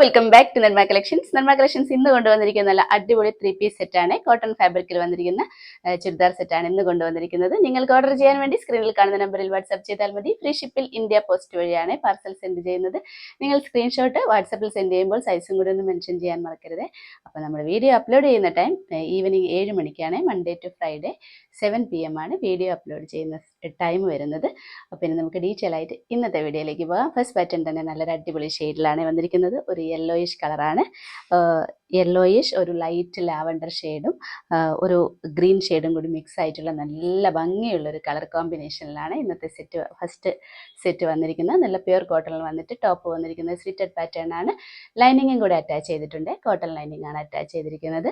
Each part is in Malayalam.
Welcome back to Nirma collections. Nirma collections ഇന്ന് കൊണ്ടുവന്നിരിക്കുന്ന നല്ല അടിപൊളി 3 പീസ് സെറ്റാണ്. കോട്ടൺ ഫാബ്രിക്കിൽ വന്നിരിക്കുന്ന ചുരിദാർ സെറ്റാണ് ഇന്ന് കൊണ്ടുവന്നിരിക്കുന്നത്. നിങ്ങൾക്ക് ഓർഡർ ചെയ്യാൻ വേണ്ടി സ്ക്രീനിൽ കാണുന്ന നമ്പറിൽ വാട്സ്ആപ്പ് ചെയ്താൽ മതി. ഫ്രീ ഷിപ്പിൽ ഇന്ത്യ പോസ്റ്റ് വഴിയാണ് പാർസൽ സെൻഡ് ചെയ്യുന്നത്. നിങ്ങൾ സ്ക്രീൻഷോട്ട് വാട്സാപ്പിൽ സെൻഡ് ചെയ്യുമ്പോൾ സൈസും കൂടി ഒന്ന് മെൻഷൻ ചെയ്യാൻ മറക്കരുത്. അപ്പോൾ നമ്മൾ വീഡിയോ അപ്ലോഡ് ചെയ്യുന്ന ടൈം ഈവനിങ് 7 മണിക്കാണ്. മൺഡേ ടു ഫ്രൈഡേ 7 PM ആണ് വീഡിയോ അപ്ലോഡ് ചെയ്യുന്ന ടൈം വരുന്നത്. അപ്പോൾ ഇനി നമുക്ക് ഡീറ്റെയിൽ ആയിട്ട് ഇന്നത്തെ വീഡിയോയിലേക്ക് പോകാം. ഫസ്റ്റ് പാറ്റേൺ തന്നെ നല്ലൊരു അടിപൊളി ഷെയ്ഡിലാണ് വന്നിരിക്കുന്നത്. ഒരു യെല്ലോയിഷ് കളറാണ്. യെല്ലോയിഷ്, ഒരു ലൈറ്റ് ലാവൻഡർ ഷെയ്ഡും ഒരു ഗ്രീൻ ഷെയ്ഡും കൂടി മിക്സ് ആയിട്ടുള്ള നല്ല ഭംഗിയുള്ള ഒരു കളർ കോമ്പിനേഷനിലാണ് ഇന്നത്തെ ഫസ്റ്റ് സെറ്റ് വന്നിരിക്കുന്നത്. നല്ല പ്യുർ കോട്ടണിൽ വന്നിട്ട് ടോപ്പ് വന്നിരിക്കുന്നത് സ്ലിറ്റഡ് പാറ്റേൺ ആണ്. ലൈനിങ്ങും കൂടെ അറ്റാച്ച് ചെയ്തിട്ടുണ്ട്. കോട്ടൺ ലൈനിങ് ആണ് അറ്റാച്ച് ചെയ്തിരിക്കുന്നത്.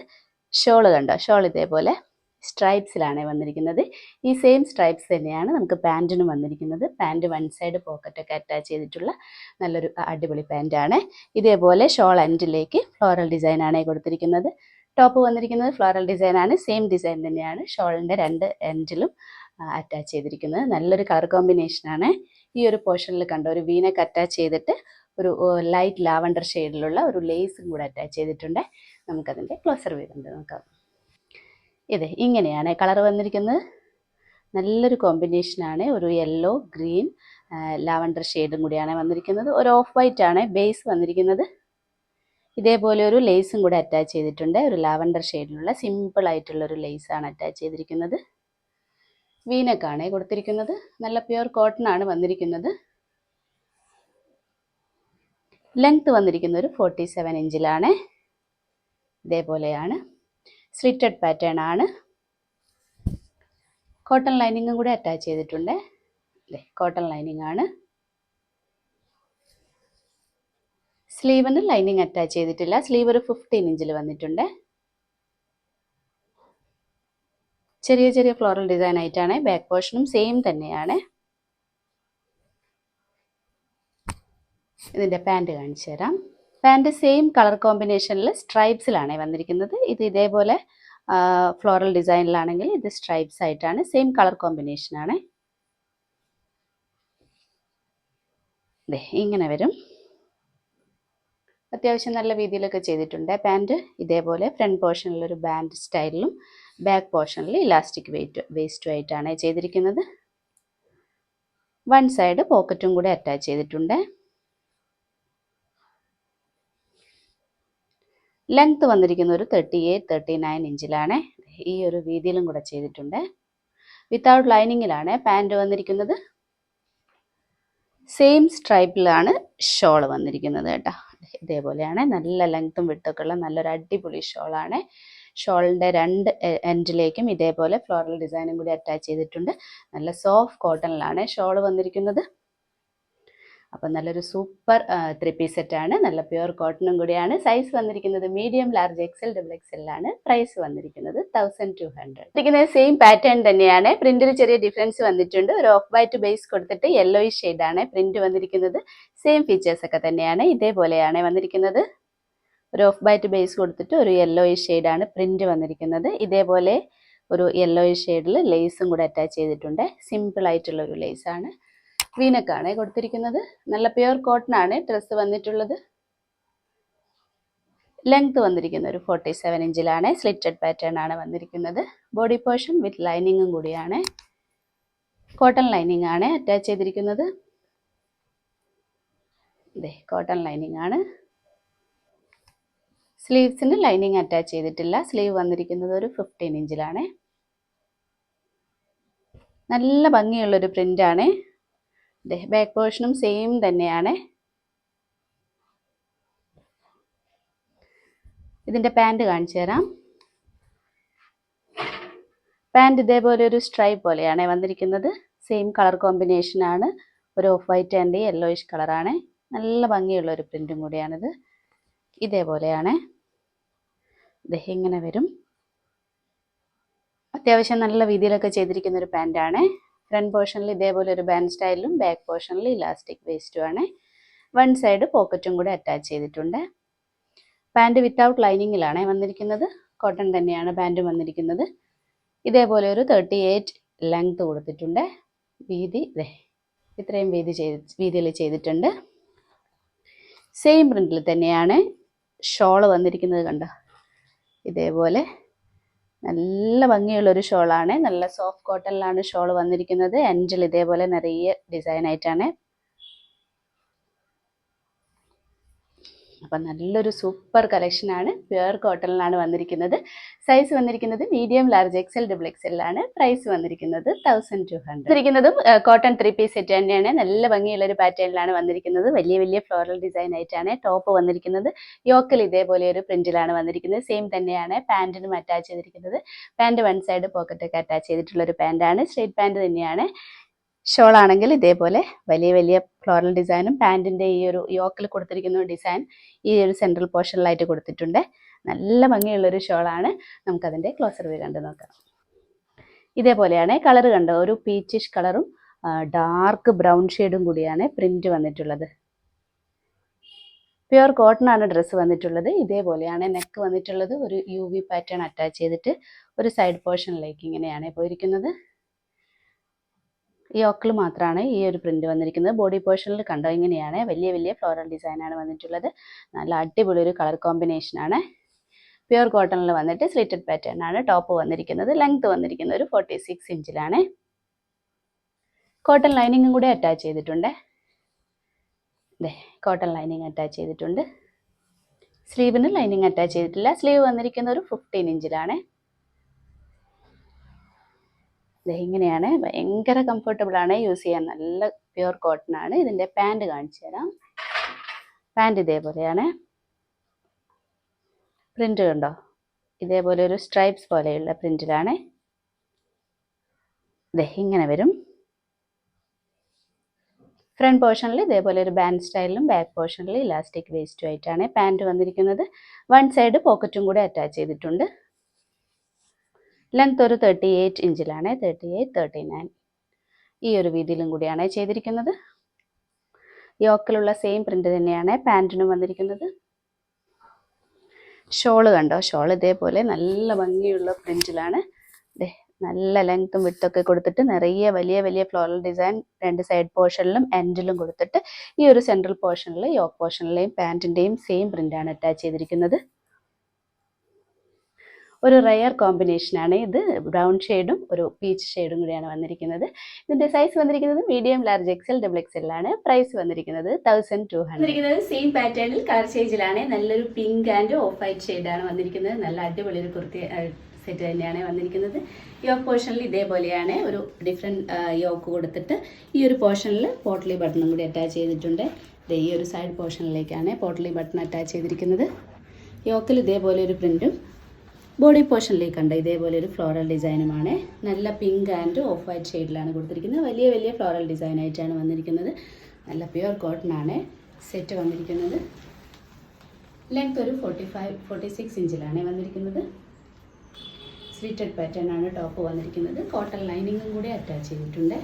ഷോള് കണ്ടോ, ഷോൾ ഇതേപോലെ സ്ട്രൈപ്സിലാണ് വന്നിരിക്കുന്നത്. ഈ സെയിം സ്ട്രൈപ്സ് തന്നെയാണ് നമുക്ക് പാൻറ്റിനും വന്നിരിക്കുന്നത്. പാൻറ്റ് വൺ സൈഡ് പോക്കറ്റൊക്കെ അറ്റാച്ച് ചെയ്തിട്ടുള്ള നല്ലൊരു അടിപൊളി പാൻറ്റാണ്. ഇതേപോലെ ഷോൾ എൻഡിലേക്ക് ഫ്ലോറൽ ഡിസൈനാണ് കൊടുത്തിരിക്കുന്നത്. ടോപ്പ് വന്നിരിക്കുന്നത് ഫ്ലോറൽ ഡിസൈനാണ്. സെയിം ഡിസൈൻ തന്നെയാണ് ഷോളിൻ്റെ രണ്ട് എൻഡിലും അറ്റാച്ച് ചെയ്തിരിക്കുന്നത്. നല്ലൊരു കളർ കോമ്പിനേഷനാണ്. ഈ ഒരു പോർഷനിൽ കണ്ട ഒരു വീനക്ക് അറ്റാച്ച് ചെയ്തിട്ട് ഒരു ലൈറ്റ് ലാവൻഡർ ഷെയ്ഡിലുള്ള ഒരു ലേസും കൂടെ അറ്റാച്ച് ചെയ്തിട്ടുണ്ട്. നമുക്കതിൻ്റെ ക്ലോസർ വ്യൂ കണ്ട് നോക്കാം. ഇത് ഇങ്ങനെയാണ് കളർ വന്നിരിക്കുന്നത്. നല്ലൊരു കോമ്പിനേഷനാണ്. ഒരു യെല്ലോ, ഗ്രീൻ, ലാവൻഡർ ഷെയ്ഡും കൂടിയാണ് വന്നിരിക്കുന്നത്. ഒരു ഓഫ് വൈറ്റ് ആണ് ബേസ് വന്നിരിക്കുന്നത്. ഇതേപോലെ ഒരു ലേസും കൂടെ അറ്റാച്ച് ചെയ്തിട്ടുണ്ട്. ഒരു ലാവൻഡർ ഷെയ്ഡിലുള്ള സിമ്പിൾ ആയിട്ടുള്ള ഒരു ലേസാണ് അറ്റാച്ച് ചെയ്തിരിക്കുന്നത്. വീനക്കാണ് കൊടുത്തിരിക്കുന്നത്. നല്ല പ്യുർ കോട്ടൺ ആണ് വന്നിരിക്കുന്നത്. ലെങ്ത് വന്നിരിക്കുന്ന ഒരു 47 ഇഞ്ചിലാണ്. ഇതേപോലെയാണ്. സ്ലിറ്റഡ് പാറ്റേൺ ആണ്. കോട്ടൺ ലൈനിങ്ങും കൂടെ അറ്റാച്ച് ചെയ്തിട്ടുണ്ട്. അല്ലേ, കോട്ടൺ ലൈനിങ് ആണ്. സ്ലീവിന് ലൈനിങ് അറ്റാച്ച് ചെയ്തിട്ടില്ല. സ്ലീവ് ഒരു 15 ഇഞ്ചിൽ വന്നിട്ടുണ്ട്. ചെറിയ ചെറിയ ഫ്ലോറൽ ഡിസൈൻ ആയിട്ടാണ്. ബാക്ക് പോർഷനും സെയിം തന്നെയാണ്. ഇതിൻ്റെ പാൻറ് കാണിച്ചു തരാം. പാൻറ് സെയിം കളർ കോമ്പിനേഷനിൽ സ്ട്രൈപ്സിലാണ് വന്നിരിക്കുന്നത്. ഇത് ഇതേപോലെ ഫ്ലോറൽ ഡിസൈനിലാണെങ്കിൽ ഇത് സ്ട്രൈപ്സ് ആയിട്ടാണ്. സെയിം കളർ കോമ്പിനേഷനാണ്. ഇങ്ങനെ വരും. അത്യാവശ്യം നല്ല രീതിയിലൊക്കെ ചെയ്തിട്ടുണ്ട്. പാൻറ് ഇതേപോലെ ഫ്രണ്ട് പോർഷനിൽ ഒരു ബാൻഡ് സ്റ്റൈലിലും ബാക്ക് പോർഷനിൽ ഇലാസ്റ്റിക് വേസ്റ്റും ആയിട്ടാണ് ചെയ്തിരിക്കുന്നത്. വൺ സൈഡ് പോക്കറ്റും കൂടെ അറ്റാച്ച് ചെയ്തിട്ടുണ്ട്. ലെങ്ത് വന്നിരിക്കുന്ന ഒരു 38-39 ഇഞ്ചിലാണ്. ഈ ഒരു വീതിയിലും കൂടെ ചെയ്തിട്ടുണ്ട്. വിത്തൗട്ട് ലൈനിങ്ങിലാണ് പാൻറ് വന്നിരിക്കുന്നത്. സെയിം സ്ട്രൈപ്പിലാണ് ഷോൾ വന്നിരിക്കുന്നത് കേട്ടോ. ഇതേപോലെയാണ്. നല്ല ലെങ്ത്തും വിട്ടൊക്കെ ഉള്ള നല്ലൊരു അടിപൊളി ഷോളാണ്. ഷോളിൻ്റെ രണ്ട് എൻഡിലേക്കും ഇതേപോലെ ഫ്ലോറൽ ഡിസൈനും കൂടി അറ്റാച്ച് ചെയ്തിട്ടുണ്ട്. നല്ല സോഫ്റ്റ് കോട്ടണിലാണ് ഷോൾ വന്നിരിക്കുന്നത്. അപ്പം നല്ലൊരു സൂപ്പർ 3 പീസ് സെറ്റാണ്. നല്ല പ്യുർ കോട്ടണും കൂടിയാണ്. സൈസ് വന്നിരിക്കുന്നത് മീഡിയം, ലാർജ്, XL, XXL ആണ്. പ്രൈസ് വന്നിരിക്കുന്നത് 1200. സെയിം പാറ്റേൺ തന്നെയാണ്. പ്രിന്റിൽ ചെറിയ ഡിഫറൻസ് വന്നിട്ടുണ്ട്. ഒരു ഓഫ് വൈറ്റ് ബേസ് കൊടുത്തിട്ട് യെല്ലോയിഷ് ഷെയ്ഡാണ് പ്രിന്റ് വന്നിരിക്കുന്നത്. സെയിം ഫീച്ചേഴ്സ് ഒക്കെ തന്നെയാണ്. ഇതേപോലെയാണ് വന്നിരിക്കുന്നത്. ഒരു ഓഫ് വൈറ്റ് ബേസ് കൊടുത്തിട്ട് ഒരു യെല്ലോയിഷ് ഷെയ്ഡാണ് പ്രിന്റ് വന്നിരിക്കുന്നത്. ഇതേപോലെ ഒരു യെല്ലോയിഷ് ഷെയ്ഡിൽ ലേസും കൂടെ അറ്റാച്ച് ചെയ്തിട്ടുണ്ട്. സിമ്പിൾ ആയിട്ടുള്ള ഒരു ലേസാണ്. വീനക്കാണ് കൊടുത്തിരിക്കുന്നത്. നല്ല പ്യുർ കോട്ടൺ ആണ് ഡ്രസ്സ് വന്നിട്ടുള്ളത്. ലെങ്ത് വന്നിരിക്കുന്ന ഒരു 47 ഇഞ്ചിലാണ്. സ്ലിറ്റഡ് പാറ്റേൺ ആണ് വന്നിരിക്കുന്നത്. ബോഡി പോർഷൻ വിത്ത് ലൈനിങ്ങും കൂടിയാണ്. കോട്ടൺ ലൈനിങ് ആണ് അറ്റാച്ച് ചെയ്തിരിക്കുന്നത്. കോട്ടൺ ലൈനിങ് ആണ്. സ്ലീവ്സിന് ലൈനിങ് അറ്റാച്ച് ചെയ്തിട്ടില്ല. സ്ലീവ് വന്നിരിക്കുന്നത് ഒരു 15 ഇഞ്ചിലാണ്. നല്ല ഭംഗിയുള്ളൊരു പ്രിൻ്റാണ്. ബാക്ക് പോർഷനും സെയിം തന്നെയാണ്. ഇതിൻ്റെ പാൻറ് കാണിച്ചു തരാം. പാൻറ് ഇതേപോലെ ഒരു സ്ട്രൈപ്പ് പോലെയാണ് വന്നിരിക്കുന്നത്. സെയിം കളർ കോമ്പിനേഷനാണ്. ഒരു ഓഫ് വൈറ്റ് ആൻഡ് യെല്ലോയിഷ് കളറാണ്. നല്ല ഭംഗിയുള്ള ഒരു പ്രിൻറ്റും കൂടിയാണിത്. ഇതേപോലെയാണ്. ഇങ്ങനെ വരും. അത്യാവശ്യം നല്ല രീതിയിലൊക്കെ ചെയ്തിരിക്കുന്ന ഒരു പാൻറ്റാണ്. ഫ്രണ്ട് പോർഷനിൽ ഇതേപോലെ ഒരു ബാൻഡ് സ്റ്റൈലിലും ബാക്ക് പോർഷനിൽ ഇലാസ്റ്റിക് വേസ്റ്റുമാണ്. വൺ സൈഡ് പോക്കറ്റും കൂടെ അറ്റാച്ച് ചെയ്തിട്ടുണ്ട്. പാൻറ് വിത്തൗട്ട് ലൈനിങ്ങിലാണ് വന്നിരിക്കുന്നത്. കോട്ടൺ തന്നെയാണ് പാൻറ് വന്നിരിക്കുന്നത്. ഇതേപോലെ ഒരു 38 ലെങ്ത് കൊടുത്തിട്ടുണ്ട്. വീതി ഇത്രയും വീതിയിൽ ചെയ്തിട്ടുണ്ട്. സെയിം പ്രിന്റിൽ തന്നെയാണ് ഷോള് വന്നിരിക്കുന്നത്. കണ്ടോ, ഇതേപോലെ നല്ല ഭംഗിയുള്ളൊരു ഷോളാണ്. നല്ല സോഫ്റ്റ് കോട്ടണിലാണ് ഷോൾ വന്നിരിക്കുന്നത്. എൻഡിൽ ഇതേപോലെ നിറയെ ഡിസൈൻ ആയിട്ടാണ്. അപ്പം നല്ലൊരു സൂപ്പർ കളക്ഷനാണ്. പ്യുവർ കോട്ടണിലാണ് വന്നിരിക്കുന്നത്. സൈസ് വന്നിരിക്കുന്നത് മീഡിയം, ലാർജ്, എക്സൽ, ഡബിൾ എക്സലാണ്. പ്രൈസ് വന്നിരിക്കുന്നത് 1200. ഇരിക്കുന്നതും കോട്ടൺ 3 പീസ് സെറ്റ് തന്നെയാണ്. നല്ല ഭംഗിയുള്ള ഒരു പാറ്റേണിലാണ് വന്നിരിക്കുന്നത്. വലിയ വലിയ ഫ്ലോറൽ ഡിസൈൻ ആയിട്ടാണ് ടോപ്പ് വന്നിരിക്കുന്നത്. യോക്കിൽ ഇതേപോലെ ഒരു പ്രിന്റിലാണ് വന്നിരിക്കുന്നത്. സെയിം തന്നെയാണ് പാൻറ്റിനും അറ്റാച്ച് ചെയ്തിരിക്കുന്നത്. പാൻറ്റ് വൺ സൈഡ് പോക്കറ്റൊക്കെ അറ്റാച്ച് ചെയ്തിട്ടുള്ള ഒരു പാൻറ്റാണ്. സ്ട്രെയിറ്റ് പാൻറ്റ് തന്നെയാണ്. ഷോൾ ആണെങ്കിൽ ഇതേപോലെ വലിയ വലിയ ഫ്ലോറൽ ഡിസൈനും പാൻറ്റിൻ്റെ ഈ ഒരു യോക്കിൽ കൊടുത്തിരിക്കുന്ന ഡിസൈൻ ഈ ഒരു സെൻട്രൽ പോർഷനിലായിട്ട് കൊടുത്തിട്ടുണ്ട്. നല്ല ഭംഗിയുള്ളൊരു ഷോളാണ്. നമുക്കതിൻ്റെ ക്ലോസർ വ്യൂ കണ്ട് നോക്കാം. ഇതേപോലെയാണ് കളർ കണ്ടോ, ഒരു പീച്ചിഷ് കളറും ഡാർക്ക് ബ്രൗൺ ഷെയ്ഡും കൂടിയാണ് പ്രിന്റ് വന്നിട്ടുള്ളത്. പ്യുവർ കോട്ടൺ ആണ് ഡ്രസ്സ് വന്നിട്ടുള്ളത്. ഇതേപോലെയാണ് നെക്ക് വന്നിട്ടുള്ളത്. ഒരു UV പാറ്റേൺ അറ്റാച്ച് ചെയ്തിട്ട് ഒരു സൈഡ് പോർഷനിലേക്ക് ഇങ്ങനെയാണ് പോയിരിക്കുന്നത്. ഈ യോക്കിൽ മാത്രമാണ് ഈ ഒരു പ്രിന്റ് വന്നിരിക്കുന്നത്. ബോഡി പോർഷനിൽ കണ്ടോ, ഇങ്ങനെയാണ് വലിയ വലിയ ഫ്ലോറൽ ഡിസൈനാണ് വന്നിട്ടുള്ളത്. നല്ല അടിപൊളി ഒരു കളർ കോമ്പിനേഷനാണ്. പ്യുവർ കോട്ടണിൽ വന്നിട്ട് സ്ലിറ്റഡ് പാറ്റേൺ ആണ് ടോപ്പ് വന്നിരിക്കുന്നത്. ലെങ്ത് വന്നിരിക്കുന്നത് ഒരു 46 ഇഞ്ചിലാണ്. കോട്ടൺ ലൈനിങ്ങും കൂടെ അറ്റാച്ച് ചെയ്തിട്ടുണ്ട്. കോട്ടൺ ലൈനിങ് അറ്റാച്ച് ചെയ്തിട്ടുണ്ട്. സ്ലീവിന് ലൈനിങ് അറ്റാച്ച് ചെയ്തിട്ടില്ല. സ്ലീവ് വന്നിരിക്കുന്ന ഒരു 15 ഇഞ്ചിലാണ്. ഇങ്ങനെയാണ്. ഭയങ്കര കംഫർട്ടബിൾ ആണ് യൂസ് ചെയ്യാൻ. നല്ല പ്യുവർ കോട്ടൺ ആണ്. ഇതിൻ്റെ പാൻറ് കാണിച്ചു തരാം. പാൻറ് ഇതേപോലെയാണ്. പ്രിന്റ് കണ്ടോ, ഇതേപോലെ ഒരു സ്ട്രൈപ്സ് പോലെയുള്ള പ്രിന്റിലാണ്. ഇങ്ങനെ വരും. ഫ്രണ്ട് പോർഷനിൽ ഇതേപോലെ ഒരു ബാൻഡ് സ്റ്റൈലിലും ബാക്ക് പോർഷനിൽ ഇലാസ്റ്റിക് വേസ്റ്റും ആയിട്ടാണ് പാൻറ് വന്നിരിക്കുന്നത്. വൺ സൈഡ് പോക്കറ്റും കൂടെ അറ്റാച്ച് ചെയ്തിട്ടുണ്ട്. ലെങ്ത് ഒരു 38 ഇഞ്ചിലാണ്. 38, 39 ഈ ഒരു വീതിയിലും കൂടിയാണ് ചെയ്തിരിക്കുന്നത്. യോക്കിലുള്ള സെയിം പ്രിന്റ് തന്നെയാണ് പാൻറ്റിനും വന്നിരിക്കുന്നത്. ഷോള് കണ്ടോ, ഷോൾ ഇതേപോലെ നല്ല ഭംഗിയുള്ള പ്രിന്റിലാണ്. നല്ല ലെങ്ത്തും വിട്ടൊക്കെ കൊടുത്തിട്ട് നിറയെ വലിയ വലിയ ഫ്ലോറൽ ഡിസൈൻ രണ്ട് സൈഡ് പോർഷനിലും എൻഡിലും കൊടുത്തിട്ട് ഈ ഒരു സെൻട്രൽ പോർഷനിൽ യോക്ക് പോർഷനിലെയും പാൻറ്റിൻ്റെയും സെയിം പ്രിന്റാണ് അറ്റാച്ച് ചെയ്തിരിക്കുന്നത്. ഒരു റയർ കോമ്പിനേഷനാണ് ഇത്. ബ്രൗൺ ഷെയ്ഡും ഒരു പീച്ച് ഷെയ്ഡും കൂടിയാണ് വന്നിരിക്കുന്നത്. ഇതിൻ്റെ സൈസ് വന്നിരിക്കുന്നത് മീഡിയം, ലാർജ്, എക്സൽ, ഡബിൾ എക്സലാണ്. പ്രൈസ് വന്നിരിക്കുന്നത് 1200. സെയിം പാറ്റേണിൽ കളർ ചേഞ്ചിലാണ്. നല്ലൊരു പിങ്ക് ആൻഡ് ഓഫ് വൈറ്റ് ഷെയ്ഡാണ് വന്നിരിക്കുന്നത്. നല്ല അടിപൊളി ഒരു കുർത്തി സെറ്റ് തന്നെയാണ് വന്നിരിക്കുന്നത്. യോക്ക് പോർഷനിൽ ഇതേപോലെയാണ് ഒരു ഡിഫറെൻറ്റ് യോക്ക് കൊടുത്തിട്ട് ഈ ഒരു പോർഷനിൽ പോട്ട്ലി ബട്ടണും കൂടി അറ്റാച്ച് ചെയ്തിട്ടുണ്ട്. ഈ ഒരു സൈഡ് പോർഷനിലേക്കാണ് പോട്ട്ലി ബട്ടൺ അറ്റാച്ച് ചെയ്തിരിക്കുന്നത്. യോക്കിൽ ഇതേപോലെ ഒരു പ്രിൻറ്റും ബോഡി പോർഷനിലേക്ക് കണ്ട ഇതേപോലെ ഒരു ഫ്ലോറൽ ഡിസൈനുമാണ്. നല്ല പിങ്ക് ആൻഡ് ഓഫ് വൈറ്റ് ഷെയ്ഡിലാണ് കൊടുത്തിരിക്കുന്നത്. വലിയ വലിയ ഫ്ലോറൽ ഡിസൈൻ ആയിട്ടാണ് വന്നിരിക്കുന്നത്. നല്ല പ്യുവർ കോട്ടൺ ആണ് സെറ്റ് വന്നിരിക്കുന്നത്. ലെങ്ത് ഒരു 46 ഇഞ്ചിലാണ് വന്നിരിക്കുന്നത്. സ്ലിറ്റഡ് പാറ്റേൺ ആണ് ടോപ്പ് വന്നിരിക്കുന്നത്. കോട്ടൺ ലൈനിങ്ങും കൂടി അറ്റാച്ച് ചെയ്തിട്ടുണ്ട്.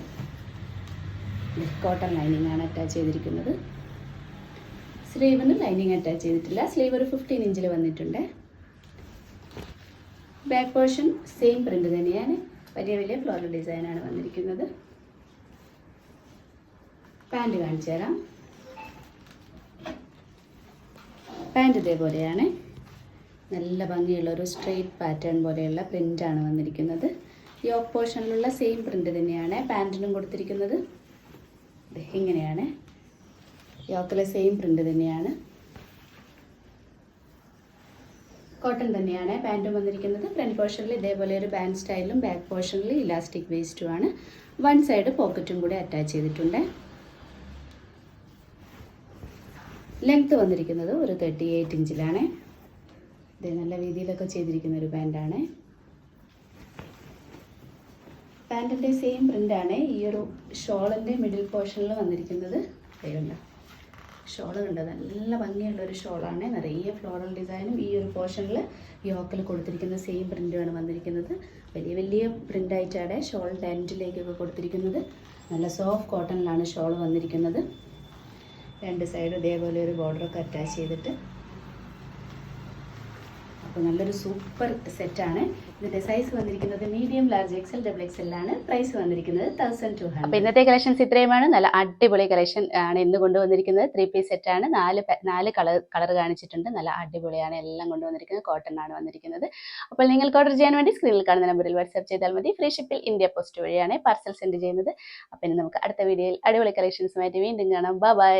കോട്ടൺ ലൈനിങ് ആണ് അറ്റാച്ച് ചെയ്തിരിക്കുന്നത്. സ്ലീവിന് ലൈനിങ് അറ്റാച്ച് ചെയ്തിട്ടില്ല. സ്ലീവ് ഒരു 15 ഇഞ്ചിൽ വന്നിട്ടുണ്ട്. ബാക്ക് പോർഷൻ സെയിം പ്രിന്റ് തന്നെയാണ്. വലിയ വലിയ ഫ്ലോറൽ ഡിസൈനാണ് വന്നിരിക്കുന്നത്. പാൻറ് കാണിച്ചു തരാം. പാൻറ് ഇതേപോലെയാണ്. നല്ല ഭംഗിയുള്ള ഒരു സ്ട്രെയിറ്റ് പാറ്റേൺ പോലെയുള്ള പ്രിൻ്റാണ് വന്നിരിക്കുന്നത്. യോക്ക് പോർഷനിലുള്ള സെയിം പ്രിന്റ് തന്നെയാണ് പാൻറ്റിനും കൊടുത്തിരിക്കുന്നത്. ഇങ്ങനെയാണ്. യോക്കിലെ സെയിം പ്രിന്റ് തന്നെയാണ്. കോട്ടൺ തന്നെയാണ് പാൻറ്റും വന്നിരിക്കുന്നത്. ഫ്രണ്ട് പോർഷനിൽ ഇതേപോലെ ഒരു ബാൻഡ് സ്റ്റൈലും ബാക്ക് പോർഷനിൽ ഇലാസ്റ്റിക് വേസ്റ്റുമാണ്. വൺ സൈഡ് പോക്കറ്റും കൂടി അറ്റാച്ച് ചെയ്തിട്ടുണ്ട്. ലെങ്ത് വന്നിരിക്കുന്നത് ഒരു 38 ഇഞ്ചിലാണ്. ഇത് നല്ല രീതിയിലൊക്കെ ചെയ്തിരിക്കുന്ന ഒരു പാൻറ്റാണ്. പാൻറ്റിൻ്റെ സെയിം പ്രിൻ്റാണ് ഈ ഒരു ഷോളിൻ്റെ മിഡിൽ പോർഷനിൽ വന്നിരിക്കുന്നത്. കണ്ടോ, ഷോള് കണ്ടത് നല്ല ഭംഗിയുള്ള ഒരു ഷോളാണ്. നിറയെ ഫ്ലോറൽ ഡിസൈനും ഈ ഒരു പോർഷനിൽ യോക്കിൽ കൊടുത്തിരിക്കുന്ന സെയിം പ്രിൻ്റുമാണ് വന്നിരിക്കുന്നത്. വലിയ വലിയ പ്രിൻ്റായിട്ടാണ് ഷോളിൻ്റെ എൻഡിലേക്കൊക്കെ കൊടുത്തിരിക്കുന്നത്. നല്ല സോഫ്റ്റ് കോട്ടണിലാണ് ഷോൾ വന്നിരിക്കുന്നത്. രണ്ട് സൈഡ് ഇതേപോലെ ഒരു ബോർഡറൊക്കെ അറ്റാച്ച് ചെയ്തിട്ട് അപ്പോൾ നല്ലൊരു സൂപ്പർ സെറ്റാണ്. ഇതിൻ്റെ സൈസ് വന്നിരിക്കുന്നത് medium, large, XL, double XL ആണ്. പ്രൈസ് വന്നിരിക്കുന്നത് 1200. അപ്പോൾ ഇന്നത്തെ കളക്ഷൻസ് ഇത്രയുമാണ്. നല്ല അടിപൊളി കളക്ഷൻ ആണ് ഇന്ന് കൊണ്ടുവന്നിരിക്കുന്നത്. 3 പീസ് സെറ്റാണ്. 4 കളർ കാണിച്ചിട്ടുണ്ട്. നല്ല അടിപൊളിയാണ് എല്ലാം കൊണ്ടുവന്നിരിക്കുന്നത്. കോട്ടൺ ആണ് വന്നിരിക്കുന്നത്. അപ്പോൾ നിങ്ങൾക്ക് ഓർഡർ ചെയ്യാൻ വേണ്ടി സ്ക്രീനിൽ കാണുന്ന നമ്പറിൽ വാട്സ്ആപ്പ് ചെയ്താൽ മതി. ഫ്രീ ഷിപ്പിൽ ഇന്ത്യ പോസ്റ്റ് വഴിയാണ് പാർസൽ സെൻഡ് ചെയ്യുന്നത്. അപ്പോൾ ഇനി നമുക്ക് അടുത്ത വീഡിയോയിൽ അടിപൊളി കളക്ഷൻസുമായിട്ട് വീണ്ടും കാണാം. ബൈ.